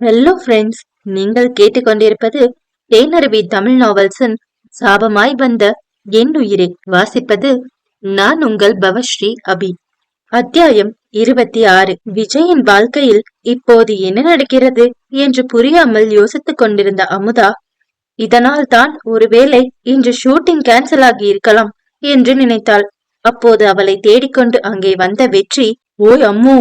Hello friends, நீங்கள் கேட்டுக்கொண்டிருப்பது தேனருவி தமிழ் நாவல்ஸின் சாபமாய் வந்த என் உயிரை. வாசிப்பது நான் உங்கள் பவஸ்ரீ அபி. அத்தியாயம் 26. விஜயின் வாழ்க்கையில் இப்போது என்ன நடக்கிறது என்று புரியாமல் யோசித்துக் கொண்டிருந்த அமுதா, இதனால் தான் ஒருவேளை இன்று ஷூட்டிங் கேன்சல் ஆகி இருக்கலாம் என்று நினைத்தாள். அப்போது அவளை தேடிக்கொண்டு அங்கே வந்த வெற்றி, ஓய் அம்மு,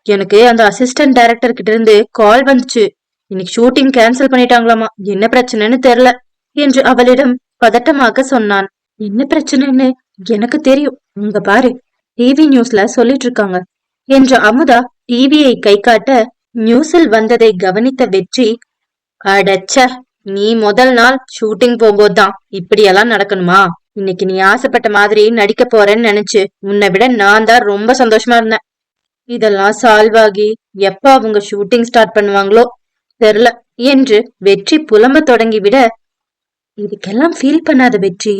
எனக்கு அந்த அசிஸ்டன்ட் டைரக்டர் கிட்ட இருந்து கால் வந்துச்சு. இன்னைக்கு ஷூட்டிங் கேன்சல் பண்ணிட்டாங்களாமா, என்ன பிரச்சனைன்னு தெரியல என்று அவளிடம் பதட்டமாக சொன்னான். என்ன பிரச்சனைன்னு எனக்கு தெரியும், உங்க பாரு, டிவி நியூஸ்ல சொல்லிட்டு இருக்காங்க என்று அமுதா டிவியை கை காட்ட நியூஸில் வந்ததை கவனித்த வெற்றி, அடச்ச, நீ முதல் நாள் ஷூட்டிங் போகும்போதுதான் இப்படியெல்லாம் நடக்கணுமா? இன்னைக்கு நீ ஆசைப்பட்ட மாதிரி நடிக்க போறேன்னு நினைச்சு உன்னை விட நான் தான் ரொம்ப சந்தோஷமா இருந்தேன். இதெல்லாம் சால்வ் ஆகி எப்ப அவங்க ஷூட்டிங் ஸ்டார்ட் பண்ணுவாங்களோ தெரியல என்று வெற்றி புலம்ப தொடங்கிவிட, இதுக்கெல்லாம் ஃபீல் பண்ணாத வெற்றி,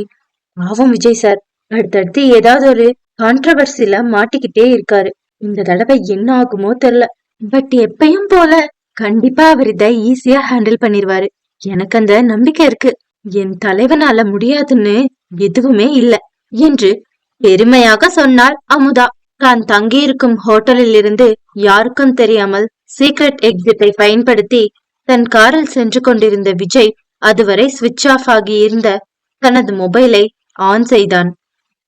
பாவம் விஜய் சார் அடுத்தடுத்து ஏதாவது ஒரு கான்ட்ரவர்சில மாட்டிக்கிட்டே இருக்காரு. இந்த தடவை என்ன ஆகுமோ தெரியல. பட் எப்பயும் போல கண்டிப்பா அவர் இதை ஈஸியா ஹேண்டில் பண்ணிருவாரு. எனக்கு அந்த நம்பிக்கை இருக்கு. என் தலைவனால முடியாதுன்னு எதுவுமே இல்ல என்று பெருமையாக சொன்னாள் அமுதா. தான் தங்கியிருக்கும் ஹோட்டலில் இருந்து யாருக்கும் தெரியாமல் சீக்ரெட் எக்ஸிட்டை பயன்படுத்தி தன் காரில் சென்று கொண்டிருந்த விஜய் அதுவரை ஸ்விட்ச் ஆஃப் ஆகி இருந்த தனது மொபைலை ஆன் செய்தான்.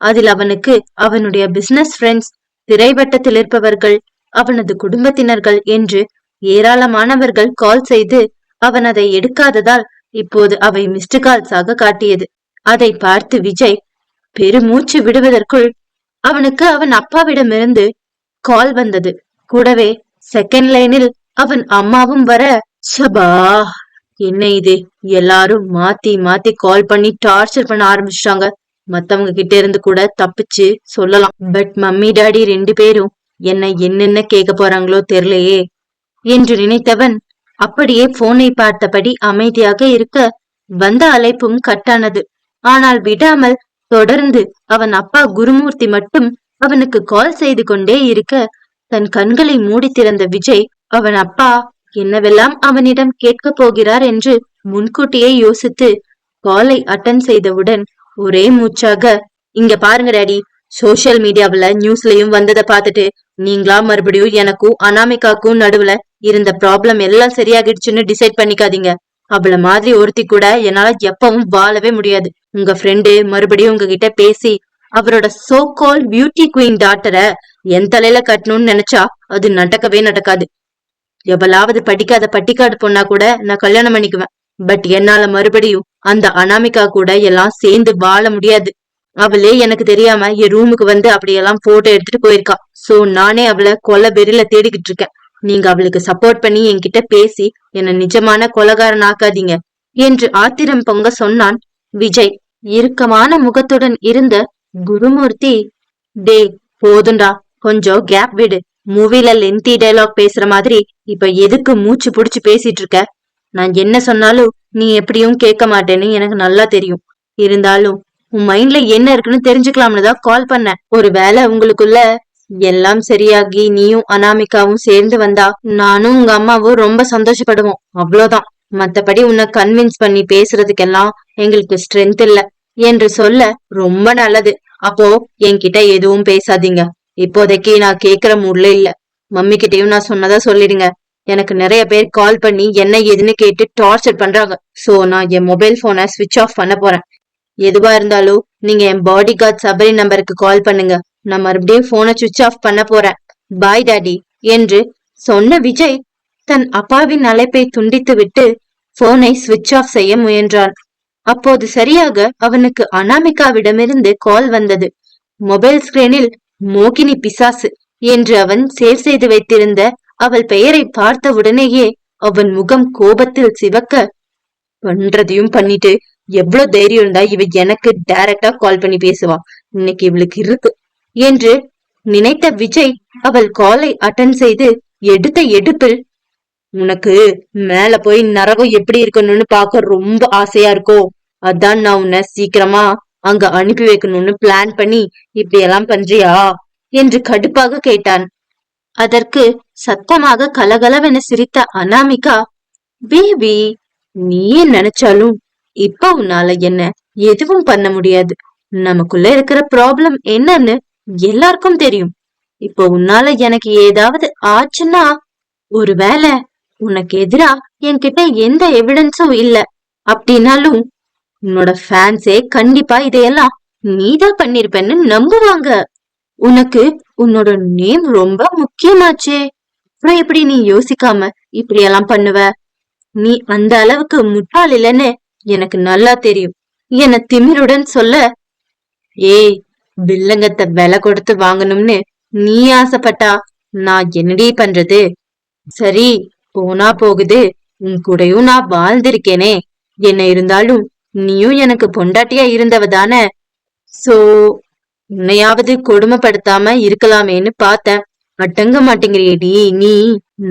அதில் அவனுக்கு அவனுடைய பிசினஸ் ஃப்ரெண்ட்ஸ், திரைவட்டத்தில் இருப்பவர்கள், அவனது குடும்பத்தினர்கள் என்று ஏராளமானவர்கள் கால் செய்து அவன் அதை எடுக்காததால் இப்போது அவை மிஸ்டு கால்ஸாக காட்டியது. அதை பார்த்து விஜய் பெருமூச்சு விடுவதற்குள் அவனுக்கு அவன் அப்பாவிடமிருந்து கால் வந்தது. கூடவே செகண்ட் லைனில் அவன் அம்மாவும் வர, சபா, என்ன இது, எல்லாரும் மாத்தி மாத்தி கால் பண்ணி டார்ச்சர் பண்ண ஆரம்பிச்சிட்டாங்க. மத்தவங்க கிட்ட இருந்து கூட தப்பிச்சு சொல்லலாம். பட் மம்மி டாடி 2 பேரும் என்ன என்னென்ன கேட்க போறாங்களோ தெரியலையே என்று நினைத்தவன் அப்படியே போனை பார்த்தபடி அமைதியாக இருக்க வந்த அழைப்பும் கட்டானது. ஆனால் விடாமல் தொடர்ந்து அவன் அப்பா குருமூர்த்தி மட்டும் அவனுக்கு கால் செய்து கொண்டே இருக்க தன் கண்களை மூடி திறந்த விஜய் அவன் அப்பா என்னவெல்லாம் அவனிடம் கேட்க போகிறார் என்று முன்கூட்டியே யோசித்து காலை அட்டன் செய்தவுடன் ஒரே மூச்சாக, இங்க பாருங்க டாடி, சோசியல் மீடியாவில நியூஸ்லயும் வந்ததை பார்த்துட்டு நீங்களா மறுபடியும் எனக்கும் அனாமிகாக்கும் நடுவுல இருந்த ப்ராப்ளம் எல்லாம் சரியாகிடுச்சுன்னு டிசைட் பண்ணிக்காதீங்க. அவள மாதிரி ஒருத்தி கூட என்னால எப்பவும் வாழவே முடியாது. உங்க ஃப்ரெண்டு மறுபடியும் உங்ககிட்ட பேசி அவரோட சோ கால் பியூட்டி குவீன் டாட்டரை என் தலையில கட்டணும்னு நினைச்சா அது நடக்கவே நடக்காது. எவளாவது படிக்காத பட்டிக்காடு பொண்ணா கூட நான் கல்யாணம் பண்ணிக்குவேன். பட் என்னால மறுபடியும் அந்த அனாமிகா கூட எல்லாம் சேர்ந்து வாழ முடியாது. அவளே எனக்கு தெரியாம என் ரூமுக்கு வந்து அப்படியெல்லாம் போட்டோ எடுத்துட்டு போயிருக்கா. சோ நானே அவளை கொலை வெறியில தேடிக்கிட்டு இருக்கேன். நீங்க அவளுக்கு சப்போர்ட் பண்ணி என்கிட்ட பேசி என்ன நிஜமான கொலைகாரன் ஆக்காதீங்க என்று ஆத்திரம் பொங்க சொன்னான் விஜய். இறுக்கமான முகத்துடன் இருந்த குருமூர்த்தி, டே போதுண்டா, கொஞ்சம் கேப் விடு. மூவில லென்த்தி டைலாக் பேசுற மாதிரி இப்ப எதுக்கு மூச்சு புடிச்சு பேசிட்டு இருக்க? நான் என்ன சொன்னாலும் நீ எப்படியும் கேட்க மாட்டேன்னு எனக்கு நல்லா தெரியும். இருந்தாலும் உன் மைண்ட்ல என்ன இருக்குன்னு தெரிஞ்சுக்கலாம்னு தான் கால் பண்ண. ஒருவேளை உங்களுக்குள்ள எல்லாம் சரியாகி நீயும் அனாமிகாவும் சேர்ந்து வந்தா நானும் உங்க அம்மாவும் ரொம்ப சந்தோஷப்படுவோம், அவ்வளவுதான். மத்தபடி உன்னை கன்வின்ஸ் பண்ணி பேசுறதுக்கெல்லாம் எங்களுக்கு ஸ்ட்ரென்த் இல்ல என்று சொல்ல, ரொம்ப நல்லது. அப்போ என்கிட்ட எதுவும் பேசாதீங்க. இப்போதைக்கு நான் கேக்குற மூட்ல இல்ல. மம்மி கிட்டயும் நான் சொன்னதா சொல்லிடுங்க. எனக்கு நிறைய பேர் கால் பண்ணி என்ன ஏதுன்னு கேட்டு டார்ச்சர் பண்றாங்க. சோ நான் என் மொபைல் போனை ஸ்விட்ச் ஆஃப் பண்ண போறேன். எதுவா இருந்தாலும் நீங்க என் பாடி கார்ட் சபரி நம்பருக்கு கால் பண்ணுங்க. நான் மறுபடியும் போனை சுவிட்ச் ஆஃப் பண்ண போறேன். பாய் டாடி என்று சொன்ன விஜய் தன் அப்பாவின் அழைப்பை துண்டித்து விட்டு போனை சுவிட்ச் ஆஃப் செய்ய முயன்றான். அப்போது சரியாக அவனுக்கு அனாமிகாவிடமிருந்து கால் வந்தது. மொபைல் ஸ்கிரீனில் மோகினி பிசாசு என்று அவன் சேவ் செய்து வைத்திருந்த அவள் பெயரை பார்த்த உடனேயே அவன் முகம் கோபத்தில் சிவக்க, பண்றதையும் பண்ணிட்டு எவ்வளவு தைரியம் இருந்தா இவ எனக்கு டைரக்டா கால் பண்ணி பேசுவா, இன்னைக்கு இவளுக்கு இருக்கு என்று நினைத்த விஜய் அவள் காலை அட்டன் செய்து எடுத்த எடுப்பில், உனக்கு மேல போய் நரகம் எப்படி இருக்கணும்னு பாக்க ரொம்ப ஆசையா இருக்கோ, அதான் நான் உன்னை சீக்கிரமா அங்க அனுப்பி வைக்கணும்னு பிளான் பண்ணி இப்படி எல்லாம் பண்றியா என்று கடுப்பாக கேட்டான். அதற்கு சத்தமாக கலகலவென சிரித்த அனாமிகா, பேபி, நீயே நினைச்சாலும் இப்ப உன்னால என்ன எதுவும் பண்ண முடியாது. நமக்குள்ள இருக்கிற ப்ராப்ளம் என்னன்னு எல்லாருக்கும் தெரியும். இப்போ உன்னால எனக்கு ஏதாவது ஆச்சுன்னா, ஒருவேளை உனக்கு எதிரா என்கிட்ட எந்த எவிடன்ஸும் இல்ல அப்படின்னாலும் உன்னோட ஃபேன்ஸே கண்டிப்பா இதையெல்லாம் நீதான் பண்ணிருப்பேன்னு நம்புவாங்க. உனக்கு உன்னோட நேம் ரொம்ப முக்கியமாச்சே. அப்புறம் எப்படி நீ யோசிக்காம இப்படி எல்லாம் பண்ணுவ? நீ அந்த அளவுக்கு முட்டாள் இல்லைன்னு எனக்கு நல்லா தெரியும் என திமிருடன் சொல்ல, ஏய், வில்லங்கத்தை விலை கொடுத்து வாங்கணும்னு நீ ஆசைப்பட்டா நான் என்னடி பண்றது? சரி, போனா போகுது, உன் கூடயும் நான் வாழ்ந்திருக்கேனே. என்ன இருந்தாலும் நீயும் எனக்கு பொண்டாட்டியா இருந்தவ தானே. சோ உன்னையாவது கொடுமைப்படுத்தாம இருக்கலாமேன்னு பார்த்தேன். அடங்க மாட்டேங்கிறியேடி நீ.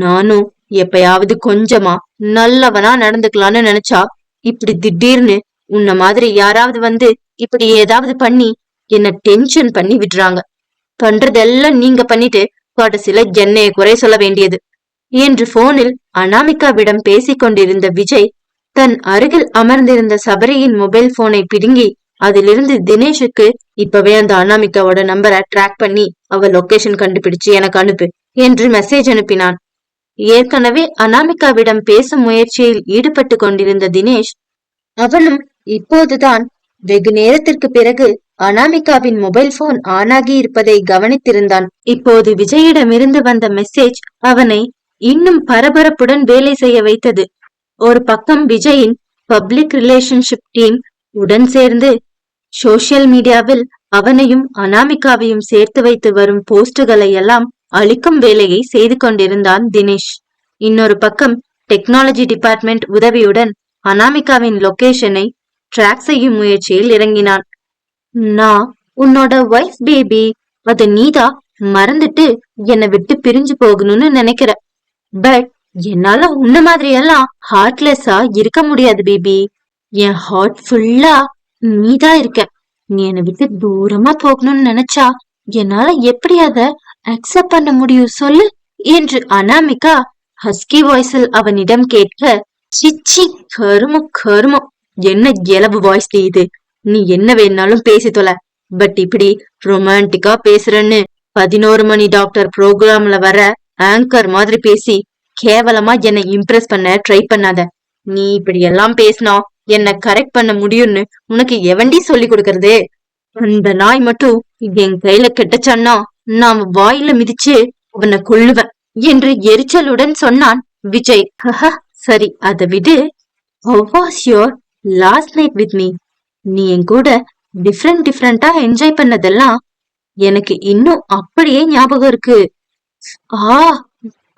நானும் எப்பயாவது கொஞ்சமா நல்லவனா நடந்துக்கலான்னு நினைச்சா இப்படி திடீர்னு உன்ன மாதிரி யாராவது வந்து இப்படி ஏதாவது பண்ணி என்ன டென்ஷன் பண்ணி விடுறாங்க. பண்றதெல்லாம் நீங்க பண்ணிட்டு கடைசியில என்னைய குறை சொல்ல வேண்டியது என்று போனில் அனாமிகாவிடம் பேசிக் கொண்டிருந்த விஜய் தன் அருகில் அமர்ந்திருந்த சபரியின் மொபைல் போனை பிடுங்கி அதிலிருந்து தினேஷுக்கு இப்பவே அந்த அனாமிகாவோட நம்பரை ட்ராக் பண்ணி அவ லொகேஷன் கண்டுபிடிச்சு எனக்கு அனுப்பு என்று மெசேஜ் அனுப்பினான். ஏற்கனவே அனாமிகாவிடம் பேசும் முயற்சியில் ஈடுபட்டு கொண்டிருந்த தினேஷ் அவனும் இப்போதுதான் வெகு நேரத்திற்கு பிறகு அனாமிகாவின் மொபைல் போன் ஆனாகி இருப்பதை கவனித்திருந்தான். இப்போது விஜயிடமிருந்து வந்த மெசேஜ் அவனை இன்னும் பரபரப்புடன் வேலை செய்ய வைத்தது. ஒரு பக்கம் விஜயின் பப்ளிக் ரிலேஷன்ஷிப் டீம் உடன் சேர்ந்து சோசியல் மீடியாவில் அவனையும் அனாமிகாவையும் சேர்த்து வைத்து வரும் போஸ்டுகளை எல்லாம் அளிக்கும் வேலையை செய்து கொண்டிருந்தான் தினேஷ். இன்னொரு பக்கம் டெக்னாலஜி டிபார்ட்மெண்ட் உதவியுடன் அனாமிகாவின் லொகேஷனை ட்ராக் செய்யும் முயற்சியில் இறங்கினான். நான் உன்னோட ஒய்ஃப் பேபி, அத நீதா மறந்துட்டு என்னை விட்டு பிரிஞ்சு போகணும்னு நினைக்கிற. பட் என்னால உன்ன மாதிரி எல்லாம் ஹார்ட்லெஸ்ஸா இருக்க முடியாது பேபி. என் ஹார்ட் ஃபுல்லா நீதான் இருக்க. நீ என்னை விட்டு தூரமா போகணும்னு நினைச்சா என்னால எப்படி அத அக்செப்ட் பண்ண முடியும் சொல்லு என்று அனாமிகா ஹஸ்கி வாய்ஸில் அவனிடம் கேட்க, சிச்சி கருமம் கருமம், என்ன இலவு வாய்ஸ் இது? நீ என்ன வேணாலும் பேசி தொலை, பட் இப்படி ரொமான்டிக்கா பேசுறன்னு 11 மணி டாக்டர் ப்ரோக்ராம்ல வர ஆங்கர் மாதிரி பேசி கேவலமா என்னை இம்ப்ரெஸ் பண்ண ட்ரை பண்ணாத. நீ இப்படி எல்லாம் பேசினா என்ன கரெக்ட் பண்ண முடியும்னு உனக்கு எவண்டி சொல்லி கொடுக்கறது? அந்த நாய் மட்டும் என் கையில கெட்டச்சான்னா நான் வாயில மிதிச்சு அவனை கொல்லுவேன் என்று எரிச்சலுடன் சொன்னான் விஜய். சரி, அத விடு. How was your last night with me? நீ என் கூட டிஃப்ரெண்டா என்ஜாய் பண்ணதெல்லாம் எனக்கு இன்னும் அப்படியே ஞாபகம் இருக்கு.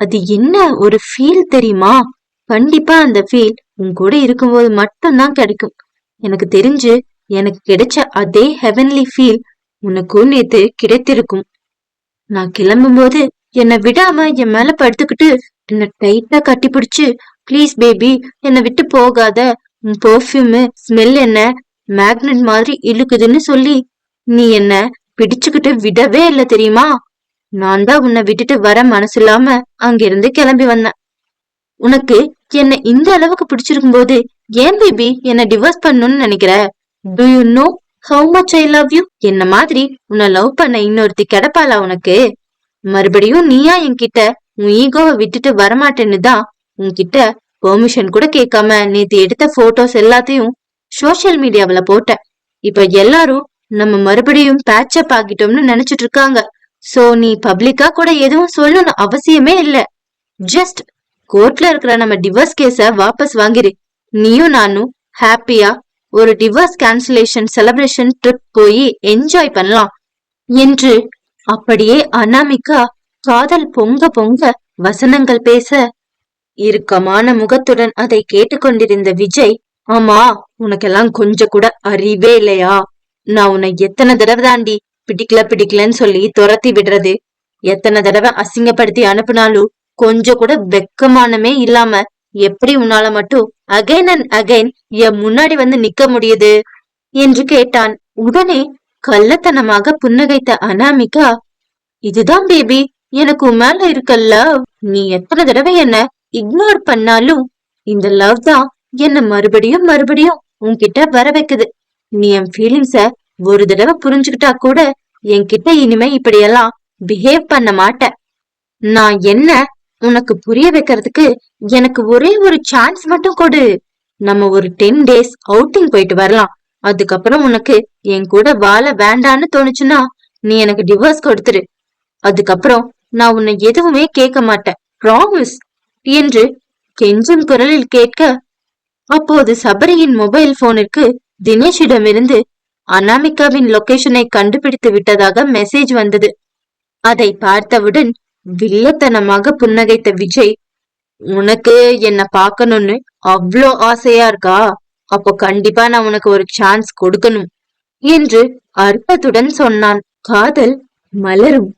அது என்ன ஒரு ஃபீல் தெரியுமா? கண்டிப்பா அந்த ஃபீல் உன் கூட இருக்கும்போது மட்டும்தான் கிடைக்கும். எனக்கு தெரிஞ்சு எனக்கு கிடைச்ச அதே ஹெவன்லி ஃபீல் உனக்கும் நேத்து கிடைத்திருக்கும். நான் கிளம்பும் போது என்னை விடாம என் மேல படுத்துக்கிட்டு என்ன டைட்டா கட்டி பிடிச்சு, ப்ளீஸ் பேபி என்னை விட்டு போகாத, உன் பெர்ஃப்யூம் ஸ்மெல் என்ன மேக்னெட் மாதிரி இழுக்குதுன்னு சொல்லி நீ என்ன பிடிச்சுக்கிட்டு விடவே இல்லை தெரியுமா? நான் தான் உன்னை விட்டுட்டு வர மனசு இல்லாம அங்கிருந்து கிளம்பி வந்தேன். உனக்கு என்ன இந்த அளவுக்கு பிடிச்சிருக்கும் போது ஏன் பேபி என்ன டிவோர்ஸ் பண்ணணும்னு நினைக்கிற? To you know how much I love you? என்ன மாதிரி உன்னை லவ் பண்ண இன்னொருத்தி கிடப்பாளா உனக்கு? மறுபடியும் நீயா என்கிட்ட உன் ஈகோவை விட்டுட்டு வரமாட்டேன்னு தான் உன்கிட்ட பெர்மிஷன் கூட கேட்காம நேத்து எடுத்த போட்டோஸ் எல்லாத்தையும் சோசியல் மீடியாவில போட்ட. இப்ப எல்லாரும் நம்ம மறுபடியும் பேட்சப் ஆகிட்டோம்னு நினைச்சிட்டு இருக்காங்க. சோ நீ பப்ளிக்கா கூட எதுவும் சொல்லணும் அவசியமே இல்ல. ஜஸ்ட் கோர்ட்ல இருக்கிற நம்ம டிவோர்ஸ் கேஸ வாபஸ் வாங்கிரு. நீயும் நானும் ஹாப்பியா ஒரு டிவோர்ஸ் கேன்சலேஷன் செலிப்ரேஷன் ட்ரிப் போய் என்ஜாய் பண்ணலாம் என்று அப்படியே அனாமிகா காதல் பொங்க பொங்க வசனங்கள் பேச, இறுக்கமான முகத்துடன் அதை கேட்டுக்கொண்டிருந்த விஜய், ஆமா, உனக்கெல்லாம் கொஞ்சம் கூட அறிவே இல்லையா? நான் உன்னை எத்தனை தடவை தாண்டி பிடிக்கலன்னு சொல்லி துரத்தி விடுறது, எத்தனை தடவை அசிங்கப்படுத்தி அனுப்புனாலும் கொஞ்சம் கூட வெக்கமானமே இல்லாம எப்படி உன்னால மட்டும் அகைன் அண்ட் அகைன் என் முன்னாடி வந்து நிக்க முடியுது என்று கேட்டான். உடனே கள்ளத்தனமாக புன்னகைத்த அனாமிகா, இதுதான் பேபி எனக்கு உன் மேல இருக்கல்ல. நீ எத்தனை தடவை என்ன இக்னோர் பண்ணாலும் இந்த லவ் தான் என்ன மறுபடியும் மறுபடியும் உன்கிட்ட வர வைக்குது. நீ என் ஃபீலிங்ஸ ஒரு தடவை புரிஞ்சுக்கிட்டா கூட என்கிட்ட இனிமே இப்படியெல்லாம் பிஹேவ் பண்ண மாட்ட. நான் என்ன உனக்கு புரிய வைக்கிறதுக்கு எனக்கு ஒரே ஒரு சான்ஸ் மட்டும் கொடு. நம்ம ஒரு 10 days அவுட்டிங் போயிட்டு வரலாம். அதுக்கப்புறம் உனக்கு என் கூட வாழ வேண்டான்னு தோணுச்சுன்னா நீ எனக்கு டிவோர்ஸ் கொடுத்துரு. அதுக்கப்புறம் நான் உன்னை எதுவுமே கேட்க மாட்டேன். ப்ராமிஸ் என்று கெஞ்சும் குரலில் கேட்க, அப்போது சபரியின் மொபைல் போனிற்கு தினேஷிடமிருந்து அனாமிகாவின் லொகேஷனை கண்டுபிடித்து விட்டதாக மெசேஜ் வந்தது. அதை பார்த்தவுடன் வில்லத்தனமாக புன்னகைத்த விஜய், உனக்கு என்ன பார்க்கணும்னு அவ்ளோ ஆசையா இருக்கா? அப்போ கண்டிப்பா நான் உனக்கு ஒரு சான்ஸ் கொடுக்கணும் என்று அர்த்தத்துடன் சொன்னான். காதல் மலரும்.